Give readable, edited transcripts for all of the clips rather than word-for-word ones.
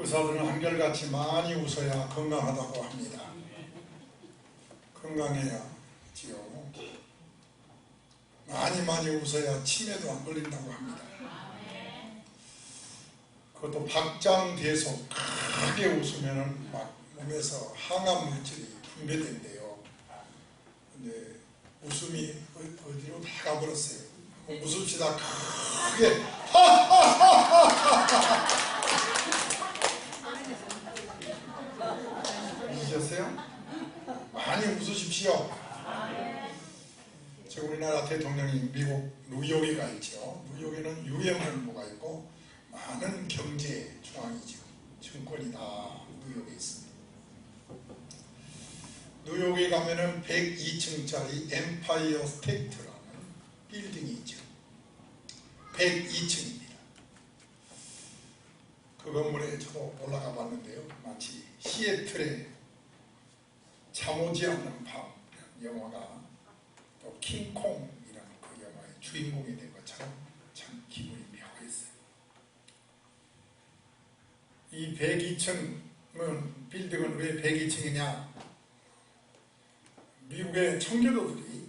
의사들은 한결같이 많이 웃어야 건강하다고 합니다. 건강해야지요. 많이 웃어야 치매도 안 걸린다고 합니다. 그것도 박장대소 크게 웃으면 막 몸에서 항암 물질이 분비된대요. 근데 웃음이 어디로 다 가버렸어요. 웃읍시다. 크게 웃으셨어요? 많이 웃으십시오. 지금 우리나라 대통령이 미국 뉴욕에 가 있죠. 뉴욕에는 유엔본부가 있고 많은 경제 중앙이 지금 증권이 다 뉴욕에 있습니다. 뉴욕에 가면은 102층짜리 엠파이어 스테이트라는 빌딩이 있죠. 102층입니다. 그 건물에 저도 올라가 봤는데요. 마치 시애틀의 잠 오지 않는 밤 영화가 또 킹콩이라는 그 영화의 주인공이 된 것처럼 참 기분이 묘했어요. 이 102층은 빌딩은 왜 102층이냐? 미국의 청교도들이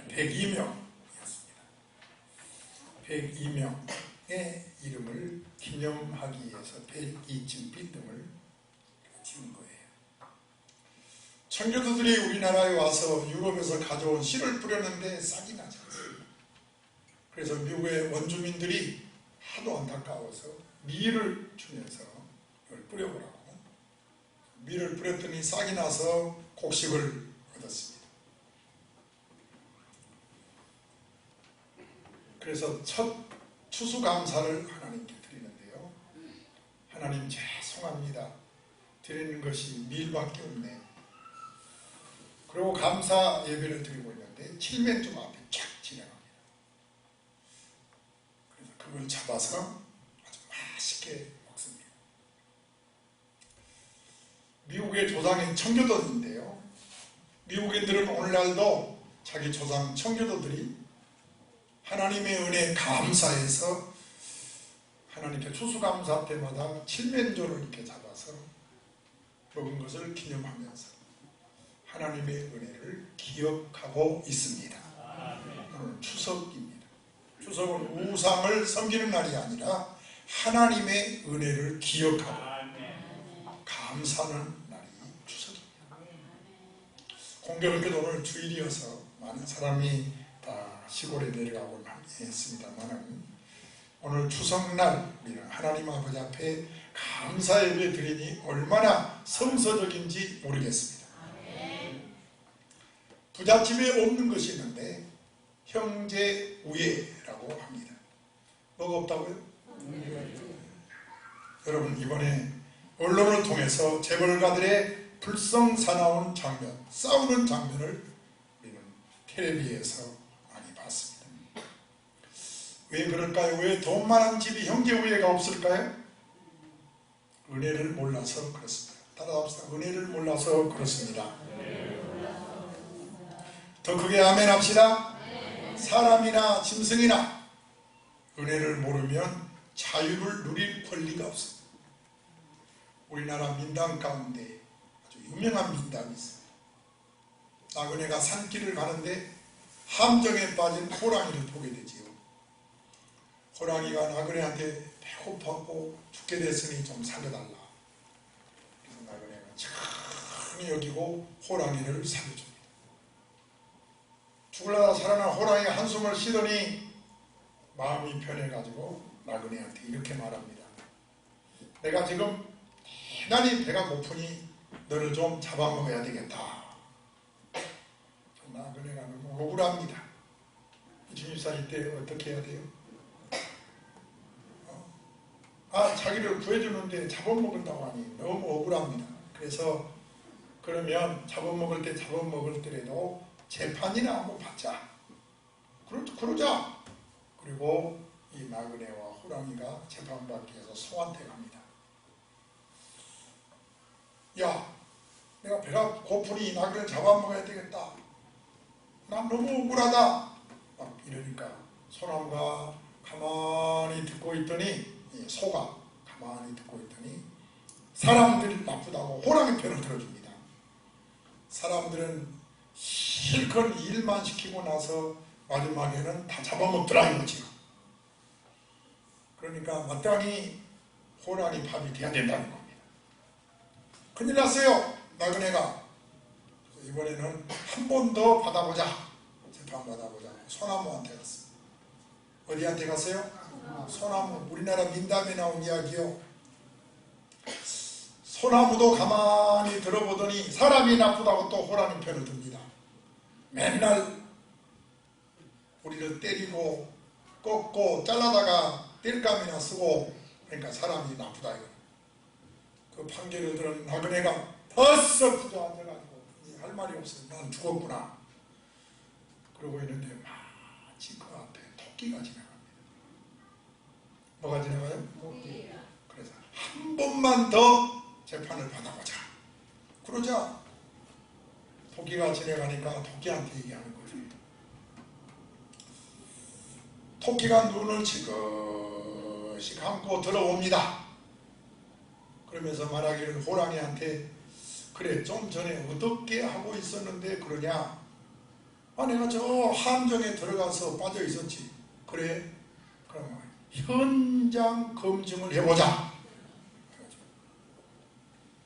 102명이었습니다. 102명의 이름을 기념하기 위해서 102층 빌딩을 지은 거예요. 청교도들이 우리나라에 와서 유럽에서 가져온 씨를 뿌렸는데 싹이 나지 않습니다. 그래서 미국의 원주민들이 하도 안타까워서 밀을 주면서 이걸 뿌려보라고 밀을 뿌렸더니 싹이 나서 곡식을 얻었습니다. 그래서 첫 추수감사를 하나님께 드리는데요. 하나님 죄송합니다. 드리는 것이 밀밖에 없네. 그리고 감사 예배를 드리고 있는데 칠면조 앞에 쫙 지나갑니다. 그래서 그걸 잡아서 아주 맛있게 먹습니다. 미국의 조상인 청교도인데요. 미국인들은 오늘날도 자기 조상 청교도들이 하나님의 은혜에 감사해서 하나님께 추수감사 때마다 칠면조를 이렇게 잡아서 먹은 것을 기념하면서 하나님의 은혜를 기억하고 있습니다. 오늘 추석입니다. 추석은 우상을 섬기는 날이 아니라 하나님의 은혜를 기억하고 감사하는 날이 추석입니다. 공교롭게도 오늘 주일이어서 많은 사람이 다 시골에 내려가곤 했습니다만 오늘 추석날 우리는 하나님 아버지 앞에 감사 예배 드리니 얼마나 성서적인지 모르겠습니다. 부잣집에 없는 것이 있는데 형제 우애라고 합니다. 뭐가 없다고요? 여러분 이번에 언론을 통해서 재벌가들의 불성사나운 장면, 싸우는 장면을 우리는 텔레비에서 많이 봤습니다. 왜 그럴까요? 왜 돈 많은 집이 형제 우애가 없을까요? 은혜를 몰라서 그렇습니다. 따라합시다. 은혜를 몰라서 그렇습니다. 더 크게 아멘 합시다. 사람이나 짐승이나 은혜를 모르면 자유를 누릴 권리가 없습니다. 우리나라 민담 가운데 아주 유명한 민담이 있습니다. 나그네가 산길을 가는데 함정에 빠진 호랑이를 보게 되지요. 호랑이가 나그네한테 배고팠고 죽게 됐으니 좀 살려달라. 그래서 나그네가 참 여기고 호랑이를 살려줍니다. 죽으려다 살아난 호랑이가 한숨을 쉬더니 마음이 편해가지고 나그네한테 이렇게 말합니다. 내가 지금 대단히 배가 고프니 너를 좀 잡아먹어야 되겠다. 나그네가 너무 억울합니다. 24일 때 어떻게 해야 돼요? 자기를 구해주는데 잡아먹는다고 하니 너무 억울합니다. 그래서 그러면 잡아먹을 때 잡아먹을 때라도 재판이나 한번 받자. 그러자. 그리고 이 나그네와 호랑이가 재판받기 위해서 소한테 갑니다. 야, 내가 배가 고프니 나그네 잡아먹어야 되겠다. 난 너무 억울하다. 막 이러니까 소나무가 가만히 듣고 있더니 소가 가만히 듣고 있더니 사람들이 나쁘다고 호랑이 편을 들어줍니다. 사람들은 실컷 일만 시키고 나서 마지막에는 다 잡아먹더라 이거지. 그러니까 마땅히 호랑이 밥이 돼야 된다는 겁니다. 큰일 났어요. 나그네가. 이번에는 한 번 더 받아보자. 재판 받아보자. 소나무한테 갔어. 어디한테 갔어요? 소나무. 우리나라 민담에 나온 이야기요. 소나무도 가만히 들어보더니 사람이 나쁘다고 또 호랑이 편을 듭니다. 맨날 우리를 때리고 꺾고 잘라다가 땔감이나 쓰고, 그러니까 사람이 나쁘다 이거. 그 판결을 들은 나그네가 벌써 주저앉아가지고 할 말이 없어요. 난 죽었구나. 그러고 있는데 마치 그 앞에 토끼가 지나갑니다. 뭐가 지나가요? 토끼. 그래서 한 번만 더 재판을 받아보자. 그러자 토끼가 지나가니까 토끼한테 얘기하는 거죠. 토끼가 눈을 지그시 감고 들어옵니다. 그러면서 말하기를 호랑이한테, 그래 좀 전에 어떻게 하고 있었는데 그러냐. 내가 저 함정에 들어가서 빠져 있었지. 그래 그럼 현장 검증을 해보자.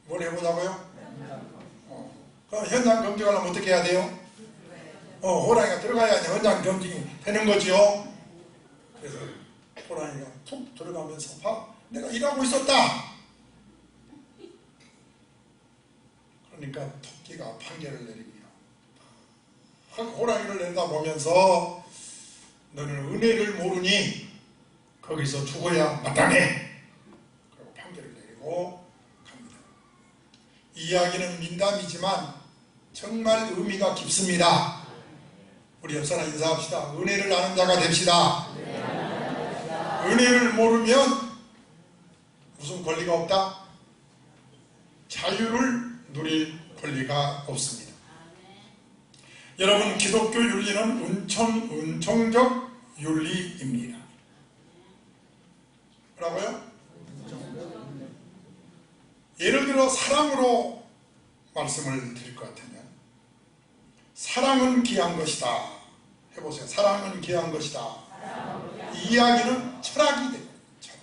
뭘 해보자고요? 그럼 현장 검증하려면 어떻게 해야 돼요? 호랑이가 들어가야 현장 검증이 되는 거지요. 그래서 호랑이가 툭 들어가면서 봐, 내가 일하고 있었다. 그러니까 토끼가 판결을 내립니다. 호랑이를 내다보면서 너는 은혜를 모르니 거기서 죽어야 마땅해. 그리고 판결을 내리고 갑니다. 이 이야기는 민담이지만 정말 의미가 깊습니다. 우리 옆사람 인사합시다. 은혜를 아는 자가 됩시다. 은혜를 모르면 무슨 권리가 없다? 자유를 누릴 권리가 없습니다. 여러분, 기독교 윤리는 은총적 윤리입니다. 뭐라고요? 예를 들어 사랑으로 말씀을 드릴 것 같으면, 사랑은 귀한 것이다. 해보세요. 사랑은 귀한 것이다. 이 이야기는 철학이 됩니다. 철학.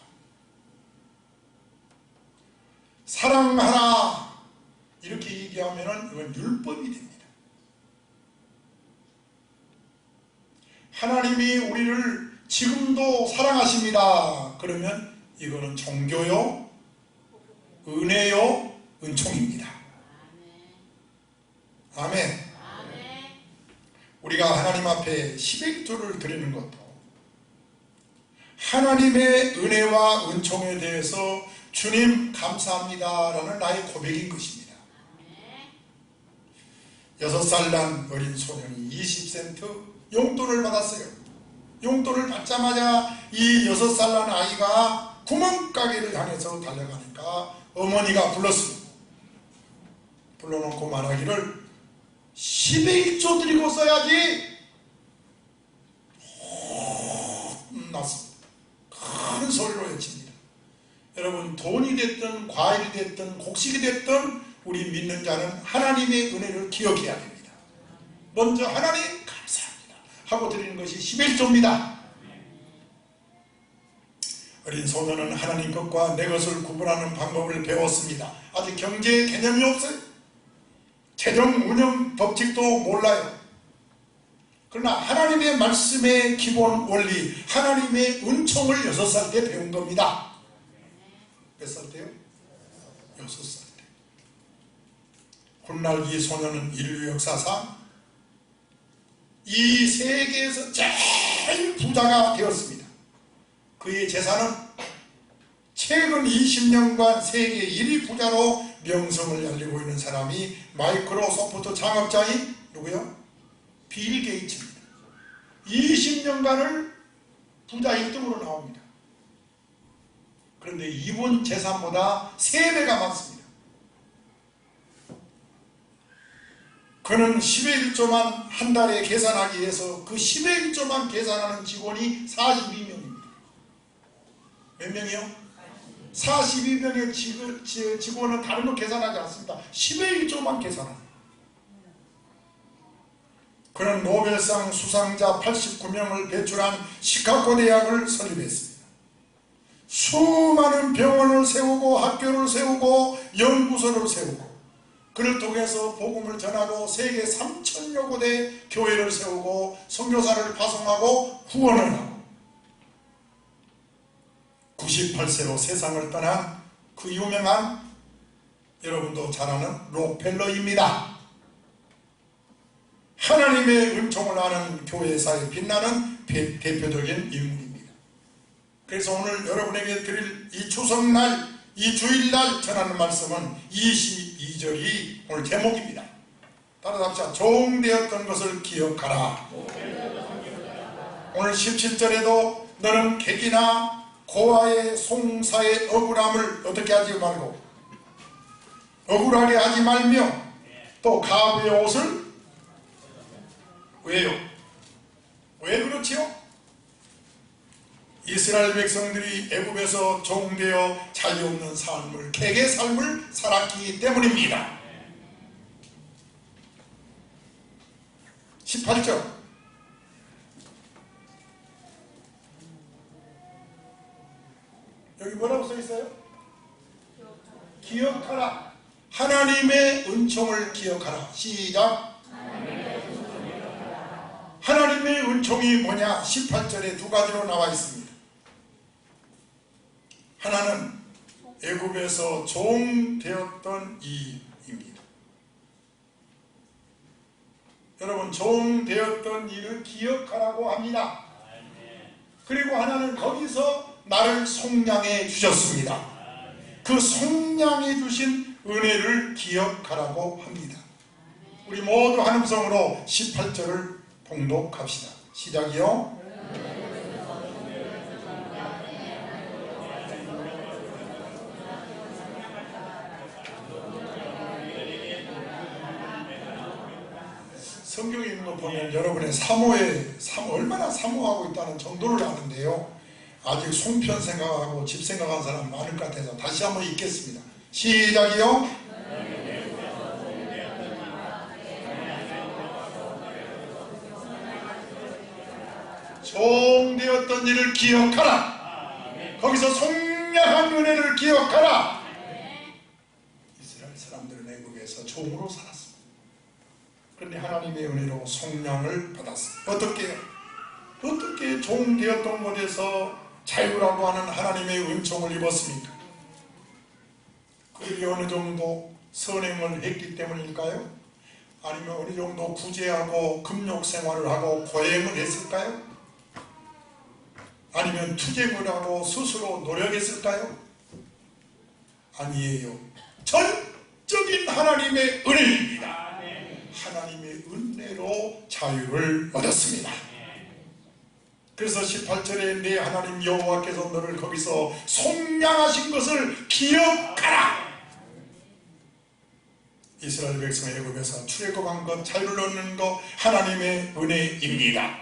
사랑하라 이렇게 얘기하면 이건 율법이 됩니다. 하나님이 우리를 지금도 사랑하십니다. 그러면 이거는 종교요, 은혜요, 은총입니다. 아멘. 우리가 하나님 앞에 11조를 드리는 것도 하나님의 은혜와 은총에 대해서 주님 감사합니다 라는 나의 고백인 것입니다. 6살 난 어린 소년이 20센트 용돈을 받았어요. 용돈을 받자마자 이 6살 난 아이가 구멍가게를 향해서 달려가니까 어머니가 불렀습니다. 불러놓고 말하기를 10의 1조 드리고 써야지. 났습니다. 큰 소리로 외칩니다. 여러분, 돈이 됐든 과일이 됐든 곡식이 됐든 우리 믿는 자는 하나님의 은혜를 기억해야 됩니다. 먼저 하나님 감사합니다 하고 드리는 것이 10의 1조입니다. 어린 소년은 하나님 것과 내 것을 구분하는 방법을 배웠습니다. 아직 경제 개념이 없어요. 재정 운영 법칙도 몰라요. 그러나 하나님의 말씀의 기본 원리, 하나님의 은총을 6살 때 배운 겁니다. 몇 살 때요? 6살 때. 훗날 이 소년은 인류 역사상 이 세계에서 제일 부자가 되었습니다. 그의 재산은 최근 20년간 세계 1위 부자로 명성을 알리고 있는 사람이 마이크로소프트 창업자인 누구요? 빌 게이츠입니다. 20년간을 부자 1등으로 나옵니다. 그런데 이분 재산보다 3배가 많습니다. 그는 10의 1조만 한 달에 계산하기 위해서 그 10의 1조만 계산하는 직원이 42명입니다. 몇 명이요? 42명의 직원은 다른 거 계산하지 않습니다. 10의 1조만 계산합니다. 그는 노벨상 수상자 89명을 배출한 시카고 대학을 설립했습니다. 수많은 병원을 세우고 학교를 세우고 연구소를 세우고 그를 통해서 복음을 전하고 세계 3,000여 곳의 교회를 세우고 선교사를 파송하고 후원을 하고 98세로 세상을 떠난 그 유명한 여러분도 잘 아는 록펠러입니다. 하나님의 은총을 아는 교회사에 빛나는 대표적인 인물입니다. 그래서 오늘 여러분에게 드릴 이 추석날, 이 주일날 전하는 말씀은 22절이 오늘 제목입니다. 따라합시다. 종되었던 것을 기억하라. 오늘 17절에도 너는 객이나 고아의 송사의 억울함을 어떻게 하지 말고 억울하게 하지 말며 또 가부의 옷을 왜요? 왜 그렇지요? 이스라엘 백성들이 애굽에서 종되어 자유 없는 삶을 객의 삶을 살았기 때문입니다. 18절 여기 뭐라고 써 있어요? 기억하라. 하나님의 은총을 기억하라. 시작. 하나님의 은총이 뭐냐? 18절에 두 가지로 나와 있습니다. 하나는 애굽에서 종 되었던 이입니다. 여러분, 종 되었던 일을 기억하라고 합니다. 그리고 하나는 거기서 나를 속량해 주셨습니다. 그 속량해 주신 은혜를 기억하라고 합니다. 우리 모두 한 음성으로 18절을 봉독합시다. 시작이요. 성경에 있는 거 보면 여러분의 사모에 얼마나 사모하고 있다는 정도를 아는데요. 아직 송편 생각하고 집 생각하는 사람 많을 것 같아서 다시 한번 읽겠습니다. 시작이요. 종되었던 일을 기억하라. 거기서 속량한 은혜를 기억하라. 이스라엘 사람들은 애국에서 종으로 살았습니다. 그런데 하나님의 은혜로 속량을 받았습니다. 어떻게 종되었던 곳에서 자유라고 하는 하나님의 은총을 입었습니까? 그들이 어느 정도 선행을 했기 때문일까요? 아니면 어느 정도 구제하고 금욕 생활을 하고 고행을 했을까요? 아니면 투쟁을 하고 스스로 노력했을까요? 아니에요. 전적인 하나님의 은혜입니다. 하나님의 은혜로 자유를 얻었습니다. 그래서 18절에 내 하나님 여호와께서 너를 거기서 속량하신 것을 기억하라. 이스라엘 백성 애굽에서 출애굽한 것, 자유를 얻는 것 하나님의 은혜입니다.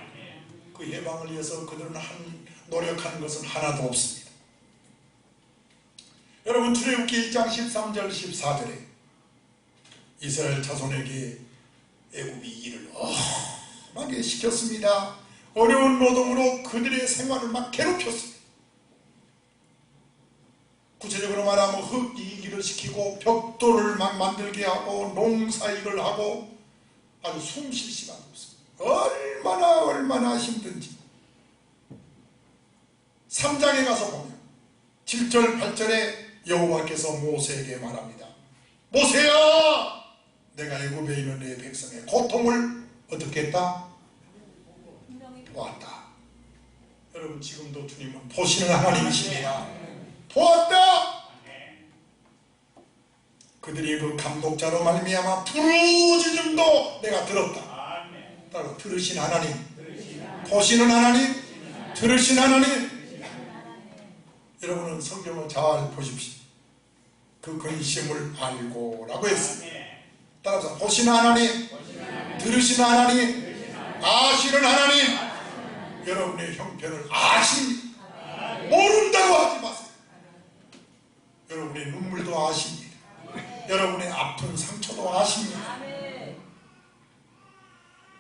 그 해방을 위해서 그들은 노력하는 것은 하나도 없습니다. 여러분, 출애굽기 1장 13절 14절에 이스라엘 자손에게 애굽이 일을 엄하게 시켰습니다. 어려운 노동으로 그들의 생활을 막 괴롭혔습니다. 구체적으로 말하면 흙 이기를 시키고 벽돌을 막 만들게 하고 농사일을 하고 아주 숨 쉴 시간이 없습니다. 얼마나 힘든지. 3장에 가서 보면 7절 8절에 여호와께서 모세에게 말합니다. 모세야, 내가 애굽에 있는 내 백성의 고통을 어떻게 했다? 보았다. 여러분, 지금도 주님은 보시는 하나님이십니다. 보았다. 그들이 그 감독자로 말미암아 부르짖음도 내가 들었다. 따로 들으신 하나님, 보시는 하나님, 들으신 하나님. 여러분은 성경을 잘 보십시오. 그 근심을 알고 라고 했습니다. 따라서 보시는 하나님, 들으시는 하나님, 아시는 하나님. 여러분의 형편을 아십니다. 모른다고 하지 마세요. 여러분의 눈물도 아십니다. 여러분의 아픈 상처도 아십니다.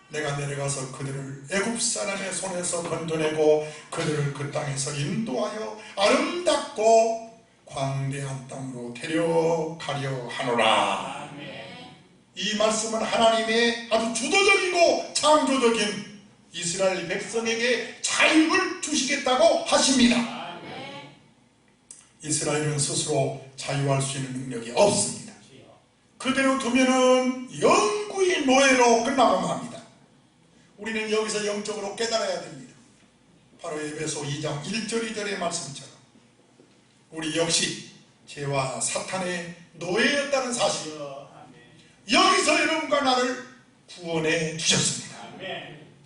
내가 내려가서 그들을 애굽 사람의 손에서 건져내고 그들을 그 땅에서 인도하여 아름답고 광대한 땅으로 데려가려 하노라. 이 말씀은 하나님의 아주 주도적이고 창조적인 이스라엘 백성에게 자유를 주시겠다고 하십니다. 이스라엘은 스스로 자유할 수 있는 능력이 없습니다. 그대로 두면은 영구히 노예로 끝나고 맙니다. 우리는 여기서 영적으로 깨달아야 됩니다. 바로 에베소 2장 1절 2절의 말씀처럼 우리 역시 죄와 사탄의 노예였다는 사실, 여기서 여러분과 나를 구원해 주셨습니다.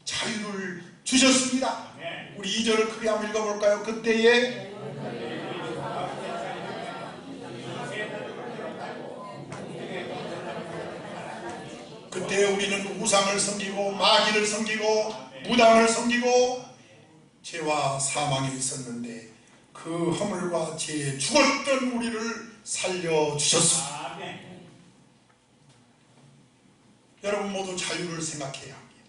자유를 주셨습니다. 우리 2절을 크게 한번 읽어볼까요? 그때에 우리는 우상을 섬기고 마귀를 섬기고 무당을 섬기고 죄와 사망에 있었는데 그 허물과 죄에 죽었던 우리를 살려주셨습니다. 여러분 모두 자유를 생각해야 합니다.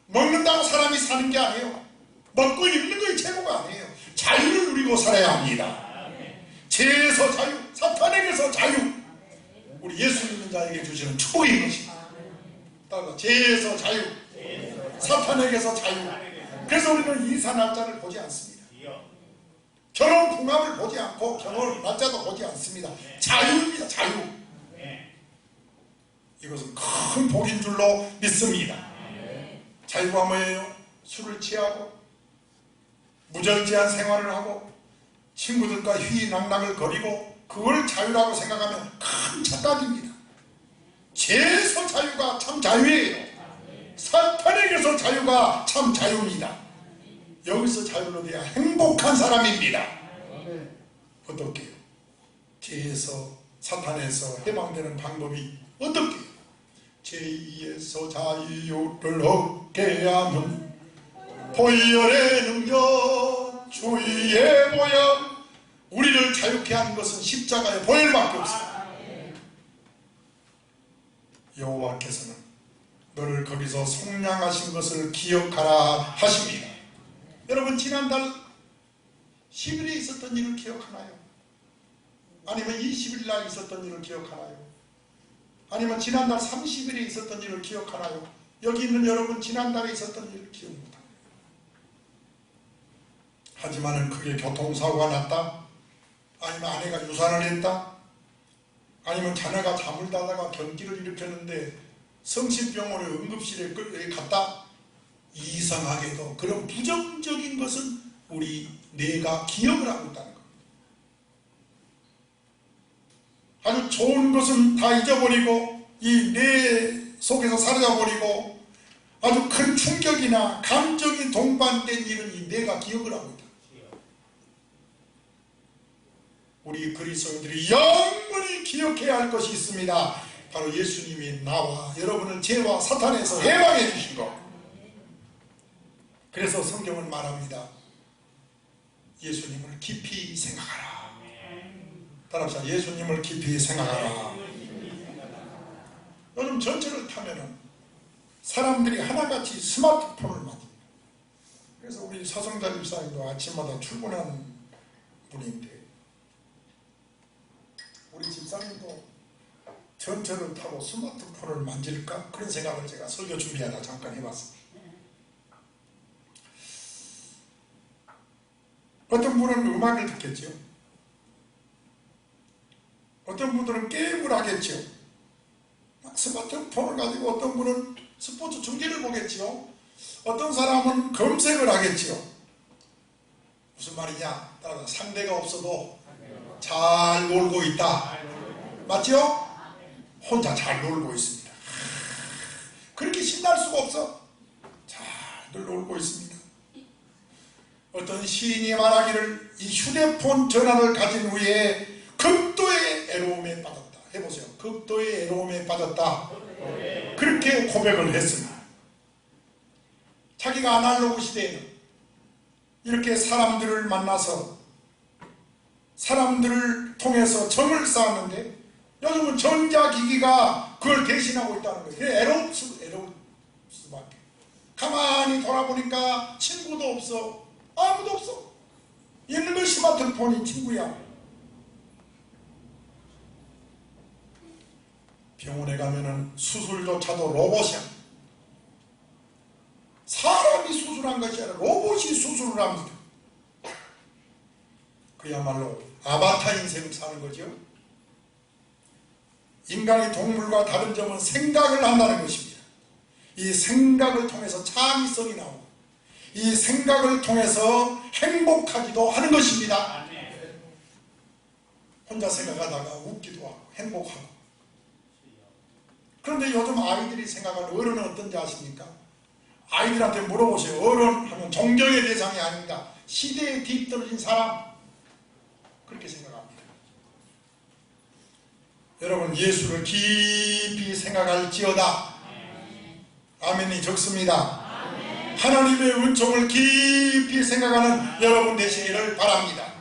먹는다고 사람이 사는 게 아니에요. 먹고 입는 것이 최고가 아니에요. 자유를 누리고 살아야 합니다. 죄에서 자유, 사탄에게서 자유, 우리 예수 믿는 자에게 주시는 축복인 것입니다. 따라서 죄에서 자유, 사탄에게서 자유. 그래서 우리는 이사 날짜를 보지 않습니다. 결혼 궁합을 보지 않고 결혼 날짜도 보지 않습니다. 자유입니다. 자유. 이것은 큰 복인 줄로 믿습니다. 자유가 뭐예요? 술을 취하고 무절제한 생활을 하고 친구들과 휘낭락을 거리고 그걸 자유라고 생각하면 큰 착각입니다. 죄에서 자유가 참 자유예요. 사탄에게서 자유가 참 자유입니다. 여기서 자유로 돼야 행복한 사람입니다. 어떻게요? 죄에서 사탄에서 해방되는 방법이 어떻게요? 제2에서 자유를 얻게 하면 보혈의 능력 주의 보혈, 우리를 자유케 하는 것은 십자가의 보혈밖에 없습니다. 여호와께서는 너를 거기서 속량하신 것을 기억하라 하십니다. 여러분 지난달 10일에 있었던 일을 기억하나요? 아니면 20일 날 있었던 일을 기억하나요? 아니면 지난달 30일에 있었던 일을 기억하나요? 여기 있는 여러분 지난달에 있었던 일을 기억 못합니다. 하지만은 그게 교통사고가 났다, 아니면 아내가 유산을 했다, 아니면 자녀가 잠을 자다가 경기를 일으켰는데 성심병원의 응급실에 갔다, 이상하게도 그런 부정적인 것은 우리 뇌가 기억을 하고 있다는 겁니다. 아주 좋은 것은 다 잊어버리고 이 뇌 속에서 사라져버리고 아주 큰 충격이나 감정이 동반된 일은 이 뇌가 기억을 하고 있다. 우리 그리스도인들이 영원히 기억해야 할 것이 있습니다. 바로 예수님이 나와 여러분을 죄와 사탄에서 해방해 주신 것. 그래서 성경은 말합니다. 예수님을 깊이 생각하라. 따라합시다. 예수님을 깊이 생각하라. 요즘 전철을 타면은 사람들이 하나같이 스마트폰을 만집니다. 그래서 우리 서성자 집사님도 아침마다 출근하는 분인데 우리 집사님도 전철을 타고 스마트폰을 만질까? 그런 생각을 제가 설교 준비하다 잠깐 해봤습니다. 어떤 분은 음악을 듣겠죠. 어떤 분들은 게임을 하겠죠. 스마트폰을 가지고 어떤 분은 스포츠 중계를 보겠죠. 어떤 사람은 검색을 하겠죠. 무슨 말이냐? 따라서 상대가 없어도 잘 놀고 있다. 맞죠? 혼자 잘 놀고 있습니다. 그렇게 신날 수가 없어. 잘 놀고 있습니다. 어떤 시인이 말하기를 이 휴대폰 전화를 가진 후에 극도의 애로움에 빠졌다. 해보세요. 극도의 애로움에 빠졌다. 그렇게 고백을 했습니다. 자기가 아날로그 시대에는 이렇게 사람들을 만나서 사람들을 통해서 정을 쌓았는데 요즘은 전자기기가 그걸 대신하고 있다는 거예요. 애로울 수밖에. 가만히 돌아보니까 친구도 없어. 아무도 없어. 있는 건 스마트폰이 친구야. 병원에 가면은 수술조차도 로봇이야. 사람이 수술한 것이 아니라 로봇이 수술을 합니다. 그야말로 아바타 인생을 사는 거죠. 인간이 동물과 다른 점은 생각을 한다는 것입니다. 이 생각을 통해서 창의성이 나오고 이 생각을 통해서 행복하기도 하는 것입니다. 혼자 생각하다가 웃기도 하고 행복하고. 그런데 요즘 아이들이 생각하는 어른은 어떤지 아십니까? 아이들한테 물어보세요. 어른 하면 존경의 대상이 아닙니다. 시대에 뒤떨어진 사람, 그렇게 생각합니다. 여러분, 예수를 깊이 생각할지어다. 아멘이 적습니다. 하나님의 은총을 깊이 생각하는 여러분 되시기를 바랍니다.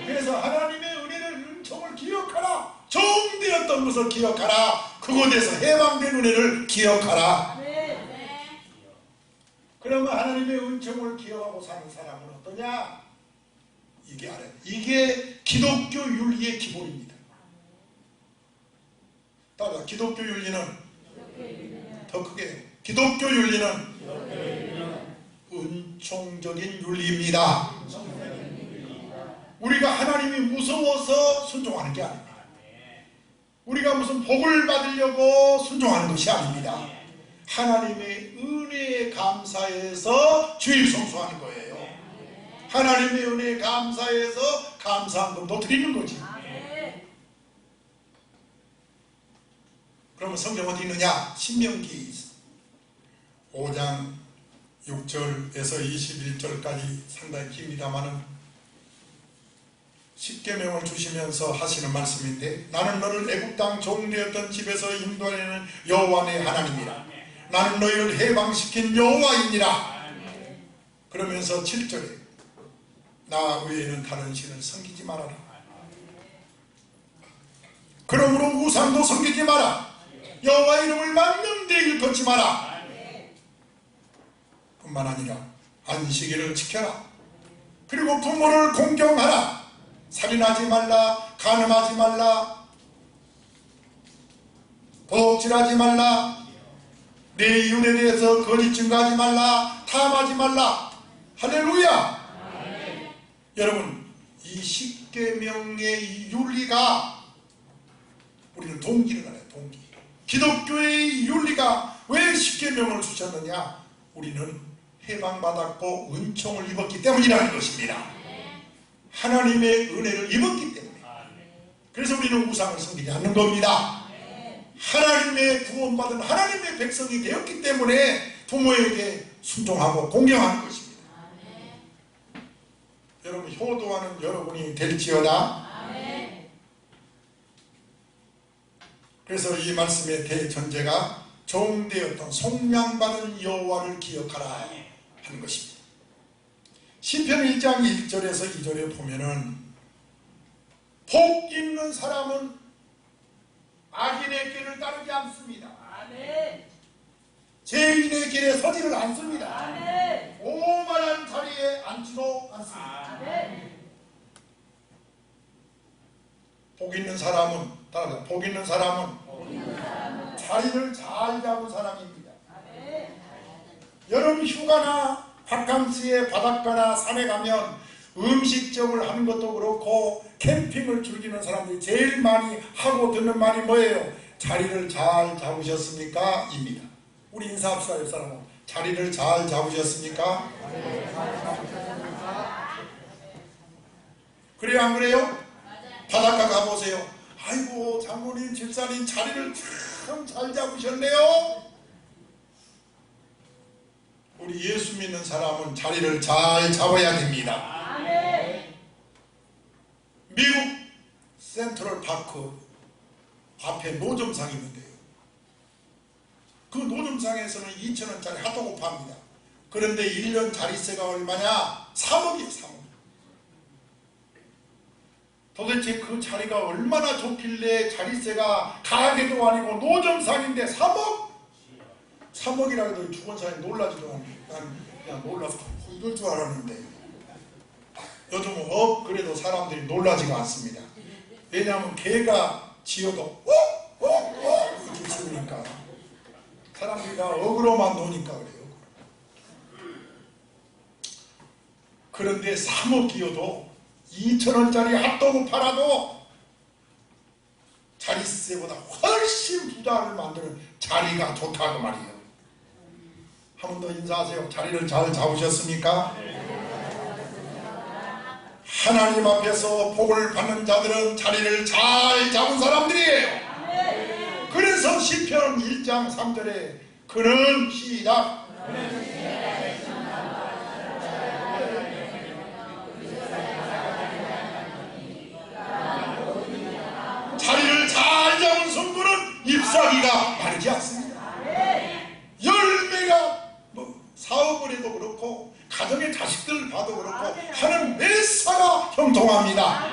그래서 하나님의 은혜를, 은총을 기억하라. 정되었던 것을 기억하라. 그곳에서 해방된 은혜를 기억하라. 그러면 하나님의 은총을 기억하고 사는 사람은 어떠냐? 이게 기독교 윤리의 기본입니다. 따라 기독교 윤리는 더 크게, 기독교 윤리는 은총적인 윤리입니다. 우리가 하나님이 무서워서 순종하는 게 아닙니다. 우리가 무슨 복을 받으려고 순종하는 것이 아닙니다. 하나님의 은혜에 감사해서 주일 성수하는 거예요. 하나님의 은혜에 감사해서 감사한금도 드리는 거지. 그러면 성경 어디 있느냐? 신명기 5장 6절에서 21절까지 상당히 깁니다마는 십계명을 주시면서 하시는 말씀인데, 나는 너를 애굽 땅 종되었던 집에서 인도하는 여호와 네 하나님이라. 나는 너희를 해방시킨 여호와이니라. 그러면서 7절에 나 외에는 다른 신을 섬기지 말아라. 그러므로 우상도 섬기지 마라. 여호와 이름을 망령되이 걷지 마라. 뿐만 아니라 안식일을 지켜라. 그리고 부모를 공경하라. 살인하지 말라. 간음하지 말라. 도둑질하지 말라. 내 이웃에 대해서 거짓 증거하지 말라. 탐하지 말라. 할렐루야. 여러분, 이 십계명의 이 윤리가 우리는 동기를 알아요. 동기. 기독교의 윤리가 왜 십계명을 주셨느냐? 우리는 해방받았고 은총을 입었기 때문이라는 것입니다. 하나님의 은혜를 입었기 때문에. 그래서 우리는 우상을 섬기지 않는 겁니다. 하나님의 구원받은 하나님의 백성이 되었기 때문에 부모에게 순종하고 공경하는 것입니다. 여러분, 효도하는 여러분이 될지어다. 그래서 이 말씀의 대전제가 종되었던 속량받은 여호와를 기억하라 하는 것입니다. 시편 1장 1절에서 2절에 보면은 복 있는 사람은 악인의 길을 따르지 않습니다. 죄인의 길에 서지를 않습니다. 오만한 자리에 앉지도 않습니다. 복 있는 사람은, 따라서 복 있는 사람은 자리를 잘 잡은 사람입니다. 여름 휴가나 바캉스에 바닷가나 산에 가면 음식점을 하는 것도 그렇고 캠핑을 즐기는 사람들이 제일 많이 하고 듣는 말이 뭐예요? 자리를 잘 잡으셨습니까? 입니다. 우리 인사합시다. 옆 사람은 자리를 잘 잡으셨습니까? 그래요, 안 그래요? 바닷가 가보세요. 아이고, 장모님, 집사님 자리를 참 잘 잡으셨네요. 우리 예수 믿는 사람은 자리를 잘 잡아야 됩니다. 미국 센트럴 파크 앞에 노점상이 있는데요. 그 노점상에서는 2,000원짜리 핫도그 팝니다. 그런데 1년 자리세가 얼마냐? 3억이에요. 3억. 도대체 그 자리가 얼마나 좋길래 자리세가 가게도 아니고 노점상인데 3억이라 해도 죽은 사람이 놀라지도 않고 난 그냥 놀라서 이럴 줄 알았는데 요즘은 그래도 사람들이 놀라지가 않습니다. 왜냐하면 개가 지어도 이렇게 지으니까 사람들이 다 억으로만 노니까 그래요. 그런데 3억이어도 2,000원짜리 핫도그 팔아도 자리세보다 훨씬 부자를 만드는 자리가 좋다고 말이에요. 한 번 더 인사하세요. 자리를 잘 잡으셨습니까? 하나님 앞에서 복을 받는 자들은 자리를 잘 잡은 사람들이에요. 그래서 시편 1장 3절에 그는 시작 자리를 잘 잡은 성도는 잎사귀가 마르지 않습니다. 열매가 사업을 해도 그렇고 가정의 자식들 봐도 그렇고 하는 매사가 형통합니다.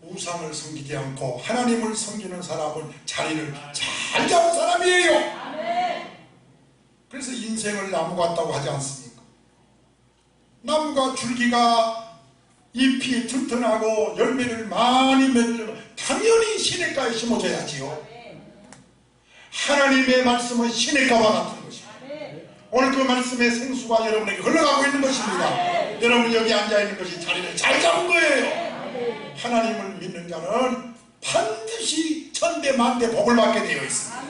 우상을 섬기지 않고 하나님을 섬기는 사람은 자리를 잘 잡은 사람이에요. 그래서 인생을 나무 같다고 하지 않습니까? 나무가 줄기가 잎이 튼튼하고 열매를 많이 맺으려면 당연히 시냇가에 심어져야지요. 하나님의 말씀은 시냇가와 같은 것입니다. 오늘 그 말씀의 생수가 여러분에게 흘러가고 있는 것입니다. 여러분 여기 앉아있는 것이 자리를 잘 잡은 거예요. 하나님을 믿는 자는 반드시 천대만대 복을 받게 되어 있습니다.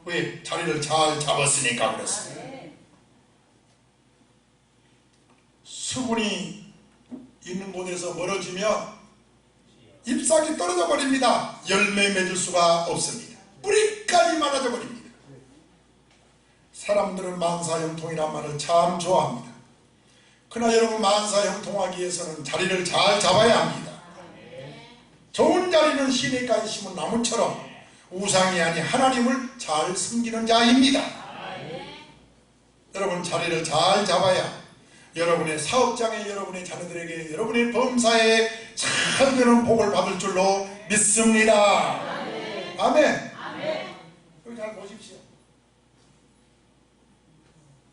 왜? 자리를 잘 잡았으니까 그렇습니다. 수분이 있는 곳에서 멀어지면 잎사귀 떨어져 버립니다. 열매 맺을 수가 없습니다. 뿌리까지 말아져 버립니다. 사람들은 만사형통이란 말을 참 좋아합니다. 그러나 여러분 만사형통하기 위해서는 자리를 잘 잡아야 합니다. 좋은 자리는 시냇가에 심은 나무처럼 우상이 아닌 하나님을 잘 섬기는 자입니다. 여러분 자리를 잘 잡아야 여러분의 사업장에 여러분의 자녀들에게 여러분의 범사에 잘 되는 복을 받을 줄로 믿습니다. 아멘. 여기 잘 보십시오.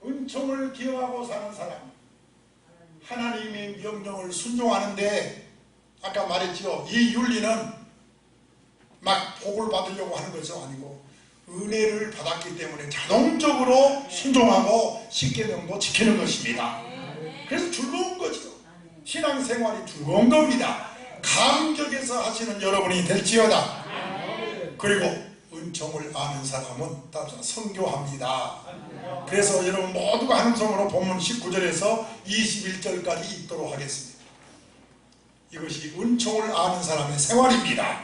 은총을 기억하고 사는 사람, 하나님의 명령을 순종하는데 아까 말했죠. 이 윤리는 막 복을 받으려고 하는 것이 아니고 은혜를 받았기 때문에 자동적으로 순종하고 십계명도 지키는 것입니다. 그래서 즐거운 거죠. 신앙생활이 즐거운 겁니다. 감격해서 하시는 여러분이 될지어다. 그리고 은총을 아는 사람은 따라서 선교합니다. 그래서 여러분 모두가 한 음성으로 본문 19절에서 21절까지 읽도록 하겠습니다. 이것이 은총을 아는 사람의 생활입니다.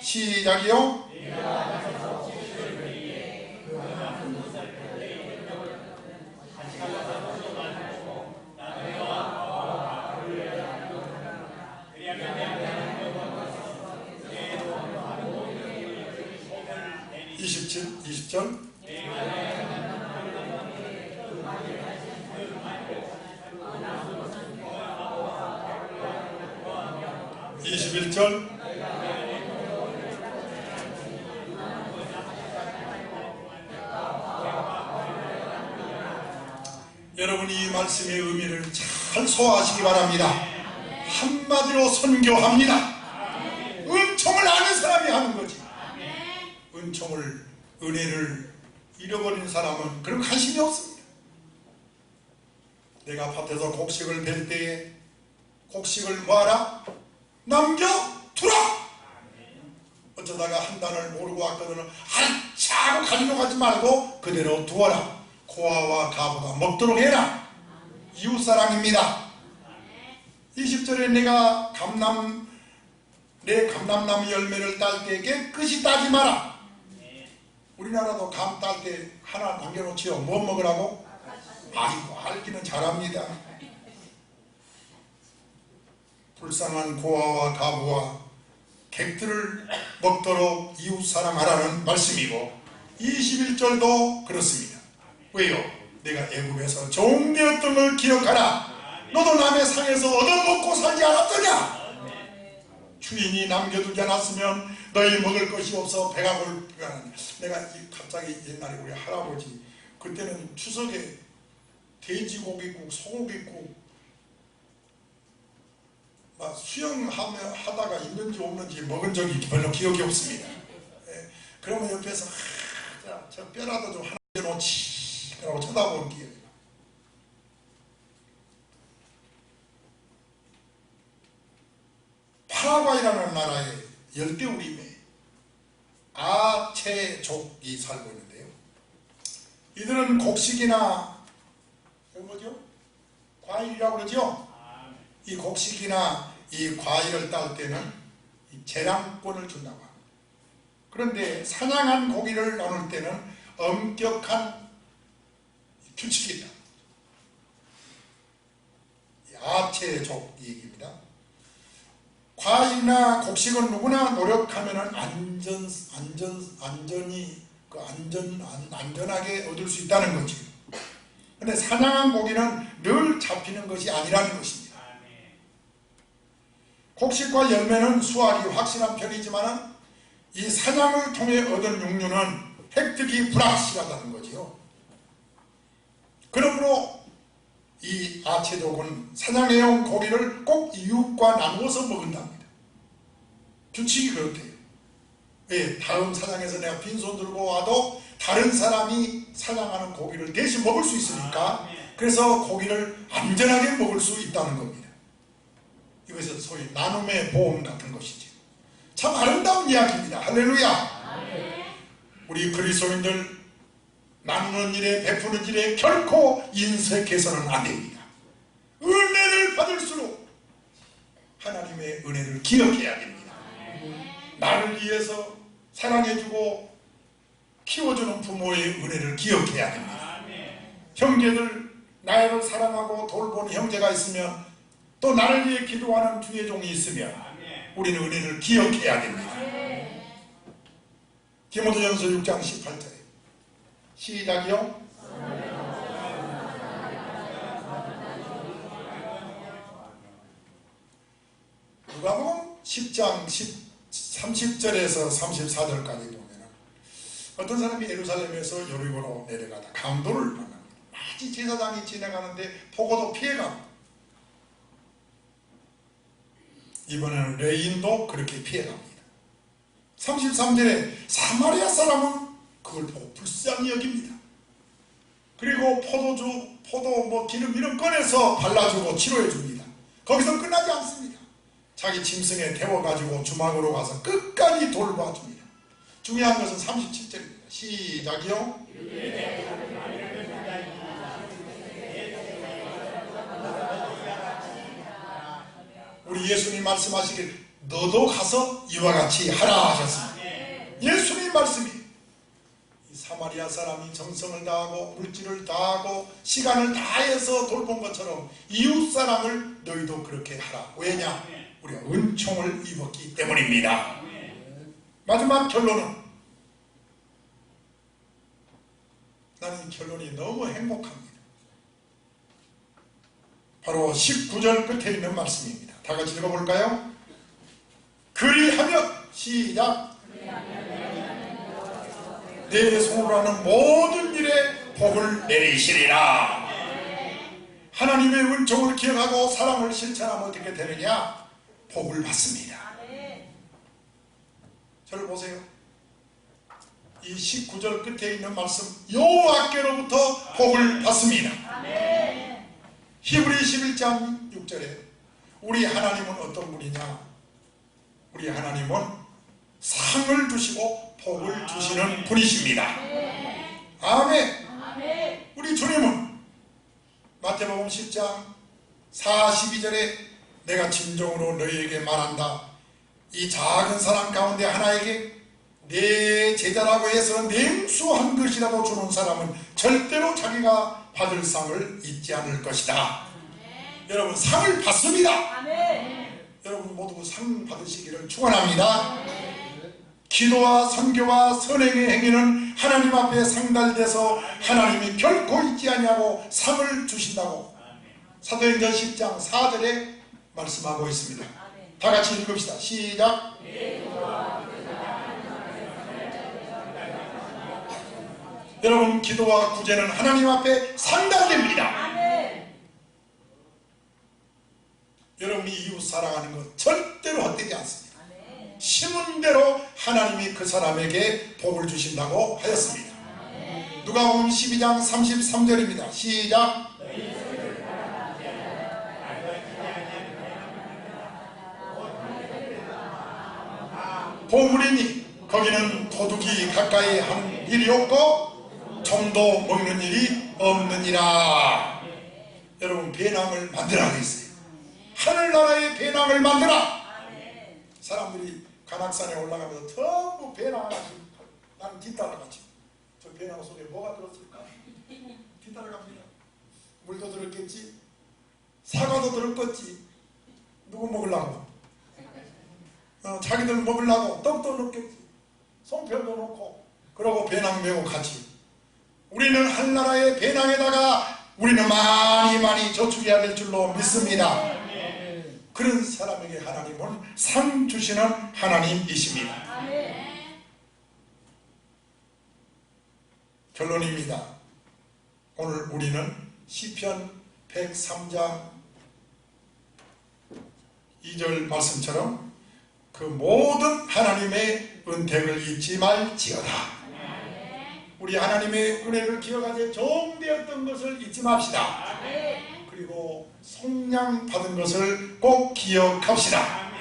시작이요. 20절 21절 여러분 이 말씀의 의미를 잘 소화하시기 바랍니다. 한마디로 선교합니다. 은총을 아는 사람이 하는 거지. 은총을 은혜를 잃어버린 사람은 그런 관심이 없습니다. 내가 밭에서 곡식을 벨 때에 곡식을 뭐하라? 남겨두라. 어쩌다가 한 단을 모르고 왔거든 한참 가지고 가지 말고 그대로 두어라. 고아와 가부가 먹도록 해라. 이웃사랑입니다. 20절에 내 감람나무 열매를 딸 때 깨끗이 따지 마라. 우리나라도 감 딸 때 하나 남겨놓지요. 뭐 먹으라고? 아이고 알기는 잘합니다. 불쌍한 고아와 가부와 객들을 먹도록 이웃사랑하라는 말씀이고 21절도 그렇습니다. 왜요? 내가 애굽에서 종되었던 걸 기억하라. 너도 남의 상에서 얻어먹고 살지 않았더냐? 주인이 남겨두지 않았으면 너희 먹을 것이 없어 배가 고프리하니. 내가 갑자기 옛날에 우리 할아버지 그때는 추석에 돼지고기국, 소고기국 막 수영하다가 있는지 없는지 먹은 적이 별로 기억이 없습니다. 예, 그러면 옆에서 저 뼈라도 좀 하나 놓지 라고 쳐다본 기억이 나요. 파라과이라는 나라에 열대우림에 아체족이 살고 있는데요. 이들은 곡식이나 뭐죠? 과일이라고 그러죠? 이 곡식이나 이 과일을 딸 때는 재량권을 준다고 합니다. 그런데 사냥한 고기를 나눌 때는 엄격한 규칙이 있다. 아체족 얘기입니다. 과일이나 곡식은 누구나 노력하면 안전하게 얻을 수 있다는 거죠. 그런데 사냥한 고기는 늘 잡히는 것이 아니라는 것입니다. 곡식과 열매는 수확이 확실한 편이지만 이 사냥을 통해 얻은 육류는 획득이 불확실하다는 거지요. 그러므로 이 아체족은 사냥해온 고기를 꼭 이웃과 나누어서 먹는답니다. 규칙이 그렇대요. 왜? 다음 사냥에서 내가 빈손 들고 와도 다른 사람이 사냥하는 고기를 대신 먹을 수 있으니까, 그래서 고기를 안전하게 먹을 수 있다는 겁니다. 이것은 소위 나눔의 보험 같은 것이죠. 참 아름다운 이야기입니다. 할렐루야. 우리 그리스도인들 나누는 일에, 베푸는 일에 결코 인색해서는 안 됩니다. 은혜를 받을수록 하나님의 은혜를 기억해야 됩니다. 나를 위해서 사랑해주고 키워주는 부모의 은혜를 기억해야 됩니다. 형제들, 나를 사랑하고 돌보는 형제가 있으면, 또 나를 위해 기도하는 주의 종이 있으면 우리는 은혜를 기억해야 됩니다. 디모데전서 6장 18절에 시작이요. 누가복음 10장 30절에서 34절까지 보면 어떤 사람이 예루살렘에서 여리고로 내려가다 강도를 만납니다. 마치 제사장이 지나가는데 보고도 피해갑니다. 이번에는 레인도 그렇게 피해갑니다. 33절에 사마리아 사람은 그걸 보고 불쌍히 여깁니다. 그리고 포도 기름 이런 꺼내서 발라주고 치료해줍니다. 거기서 끝나지 않습니다. 자기 짐승에 태워가지고 주막으로 가서 끝까지 돌봐줍니다. 중요한 것은 37절입니다. 시작이요. 우리 예수님 말씀하시길 너도 가서 이와 같이 하라 하셨습니다. 예수님 말씀이 이 사마리아 사람이 정성을 다하고 물질을 다하고 시간을 다해서 돌본 것처럼 이웃 사람을 너희도 그렇게 하라. 왜냐? 우리가 은총을 입었기 때문입니다. 마지막 결론은, 나는 이 결론이 너무 행복합니다. 바로 19절 끝에 있는 말씀입니다. 다 같이 읽어볼까요? 그리하면, 시작. 내 손으로 하는 모든 일에 복을 내리시리라. 하나님의 은총을 기억하고 사랑을 실천하면 어떻게 되느냐? 복을 받습니다. 저를 보세요. 이 19절 끝에 있는 말씀, 여호와께로부터 복을 받습니다. 히브리 11장 6절에 우리 하나님은 어떤 분이냐? 우리 하나님은 상을 주시고 복을 주시는 분이십니다. 아멘. 우리 주님은 마태복음 10장 42절에 내가 진정으로 너희에게 말한다. 이 작은 사람 가운데 하나에게 내 제자라고 해서 냉수 한 것이라도 주는 사람은 절대로 자기가 받을 상을 잊지 않을 것이다. 여러분, 상을 받습니다. 여러분 모두 상 받으시기를 축원합니다. 기도와 선교와 선행의 행위는 하나님 앞에 상달돼서 하나님이 결코 잊지 아니하고 상을 주신다고 사도행전 10장 4절에 말씀하고 있습니다. 다 같이 읽읍시다. 시작. 여러분, 기도와 구제는 하나님 앞에 상달됩니다. 여러분이 이웃 사랑하는 것 절대로 헛되지 않습니다. 심은 대로 하나님이 그 사람에게 복을 주신다고 하였습니다. 누가복음 12장 33절입니다. 시작. 보물이니 거기는 도둑이 가까이 한 일이 없고 좀도 먹는 일이 없느니라. 여러분, 배낭을 만들라고 했어요. 하늘나라의 배낭을 만들라. 사람들이 관악산에 올라가면서 전부 배낭 하나씩, 나는 뒤따라가지. 저 배낭 속에 뭐가 들었을까? 뒤따라갑니다. 물도 들었겠지, 사과도 들었겠지. 누구 먹으려고? 자기들 먹으려고 떡도 넣겠지, 송편도 넣고, 그러고 배낭 메고 가지. 우리는 한나라의 배낭에다가 우리는 많이 저축해야 될 줄로 믿습니다. 그런 사람에게 하나님은 상 주시는 하나님이십니다. 결론입니다. 오늘 우리는 시편 103장 2절 말씀처럼 그 모든 하나님의 은택을 잊지 말지어다. 우리 하나님의 은혜를 기억하되 종되었던 것을 잊지 맙시다. 그리고 속량 받은 것을 꼭 기억합시다.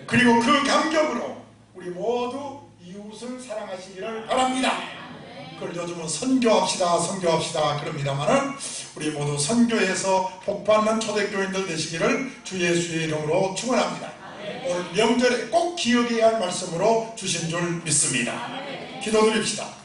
그리고 그 감격으로 우리 모두 이웃을 사랑하시기를 바랍니다. 그걸 요즘은 선교합시다 그럽니다만은 우리 모두 선교해서 복받는 초대교인들 되시기를 주 예수의 이름으로 축원합니다. 오늘 명절에 꼭 기억해야 할 말씀으로 주신 줄 믿습니다. 기도드립시다.